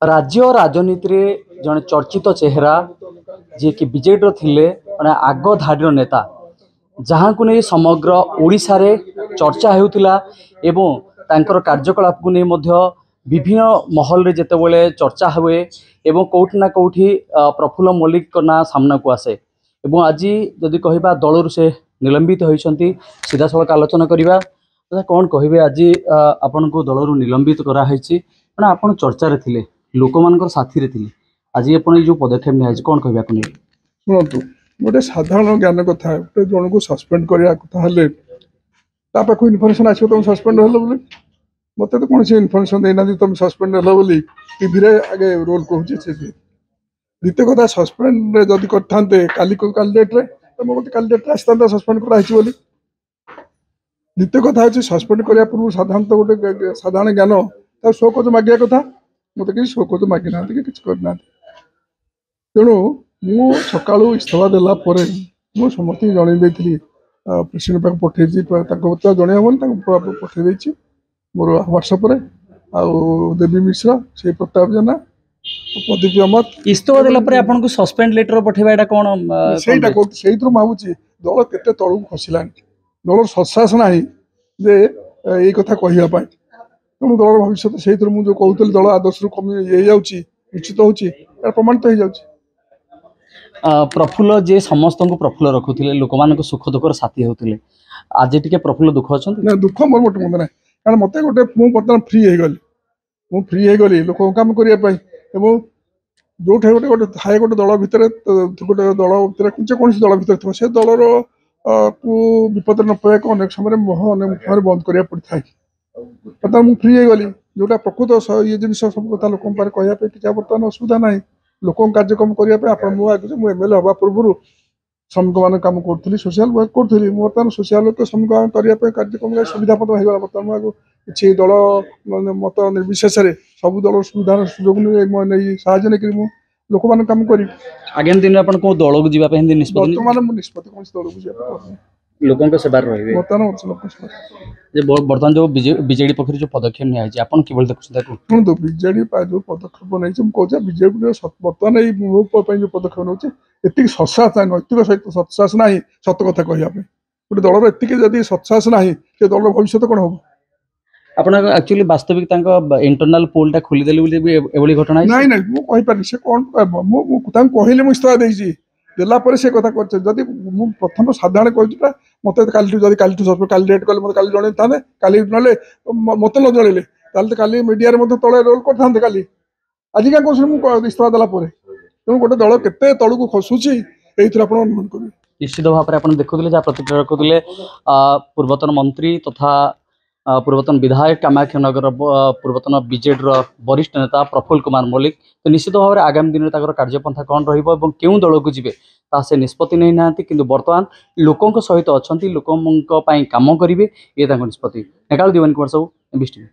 राज्य राजनीति रे जने चर्चित चेहरा जे कि बीजेडी थिले माने आग धाडीर नेता जहाँ को नहीं समग्र ओडिशा रे चर्चा हेउतिला एवं तांकर कार्यकलाप को नहीं मध्य विभिन्न महल रे जेतेबेले चर्चा हुए एवं कोठी ना कोठी प्रफुल्ल मल्लिक को ना सामना को आसे एवं आज जदि कहबा दलरु से निलंबित होइछंती सीधा सड़क आलोचना करबा कौन कहबे आज आपन को दलरु निलंबित करा हैछि माने आपन चर्चा रे थिले लोक मानकर साथी रे थिले आज आपन जो पदक्षेप नै कौन कहबे आपन शुणु गोटे साधारण ज्ञान कथा गोटे जन को सस्पेंड करा कथा हेले ता पाखु इनफॉरमेशन आछो तुम सस्पेंड हलो बोली मते तो कोनसी इनफॉरमेशन देना तुम सस्पेंड हलो बोली टीवी रे आगे रोल कहूचे से द्वितीय कथा सस्पेंड जदि करथांते काली डेट रे तो मते काली डेट आस्तांता सस्पेंड करा हिची बोली द्वितीय कथा होची सस्पेंड करिया पूर्व साधारणत गोटे साधारण ज्ञान ता शोकोज मागिया कथा मते कि शोकोज मागि ना कि किछ कर ना तेणु मु सकाळू इस्तीफा देला परे मु समस्त जणै देइथिली प्रेसिडेंट पाक पठेइछि ताको तो जणै हबन ताको पठेइ दैछि मोर व्हाट्सएप रे आ देवी मिश्रा से प्रताप जना प्रदीप अमत इस्तीफा देला परे आपन को सस्पेंड लेटर पठेबा एटा कोन सेटा को सेइतरो माबुछि दल केते तळु खसिलानी दल सत्साहस नाही जे एई कथा कहिया पाई तेणु दल भविष्य सेइतरो मु जो कहउतली दल आदर्श रु कमी ए जाउछि निश्चित होउछि एटा प्रमाणित हो जाउछि प्रफुल्ल जे समस्त को प्रफुल्ल रखुले लोक मान सुख दुखर साथी होते आज टे प्रफुल्ल दुख अच्छा ना दुख मोर मोटे मन ना कारण मत गोटे बर्तमान फ्री हो गली मु फ्री हो गली लोक कम करने जो गोटे गोटे थाए गोटे दल भितर गोटे दल भितर कौन दल भितर थो से दलर को विपद न पाक अनेक समय मुहर बंद करा पड़ता है बर्तमान मुझे फ्री हो गली जोटा प्रकृत ये जिन सब कथा लोक कहवाई कि बर्तमान असुविधा ना लोक कार्यक्रम करने एमएलए हवा पूर्व श्रमिक मान कम करी सोशल वर्क करी बर्तमान सोशल वर्क श्रमिक करने कार्यक्रम सुविधा पद हो बर्तमान किसी दल मत निर्विशेष सब दल सुविधा सुजोग नहीं साहय नहीं लोक मान कम कर आगामी दिन में कौ दल को जावाई बर्तमान निष्पत्ति कौन दल को जाए लोकों सेवार रही बर्तमान जो बीजेडी पक्ष जो पदक्षेप निया किभली देखुं शुणु बीजेडी जो पदक्षेप नहीं कहे बीजेडी बर्तमान जो पदक्षेप नौ ये सत्साहस ना नैतिक सहित सत्साहस ना सत कथा कहवाई गोटे दलर एति सत्साहस ना से दल भविष्य कौन हम आपन एक्चुअली वास्तविक इंटरनल पोलटा खोलीदेले एभली घटना नहीं नहीं मुझे कहीपर से कौन कहले मुझे इस्तीफा देती देला पर से कथा कर जदि मु प्रथम साधारण कहूँ मत काली सस्पेंड काली डेट कले मत काली जन था काली ना मत न जनइले तो काली मीडिया तले रोल करते काली आज क्या कौन इस्तीफा देला तेणु गोटे दल केते तलू को खसुची ये अनुमान करेंगे निश्चित भाव में आप देखुले जहाँ प्रतिक्रिया रखुले पूर्वतन मंत्री तथा पूर्वतन विधायक कामाख्यानगर पूर्वतन बीजेडी वरिष्ठ नेता प्रफुल्ल कुमार मल्लिक तो निश्चित भाव में आगामी दिन में कार्यपंथा कौन रह्यो दल को जी से निष्पत्ति नहीं ना कि बर्तमान लोकों सहित अच्छा लोकों कम करेंगे ये निष्पत्ति नेकाल दीवानी कुमार साहू एमबीएस टीवी।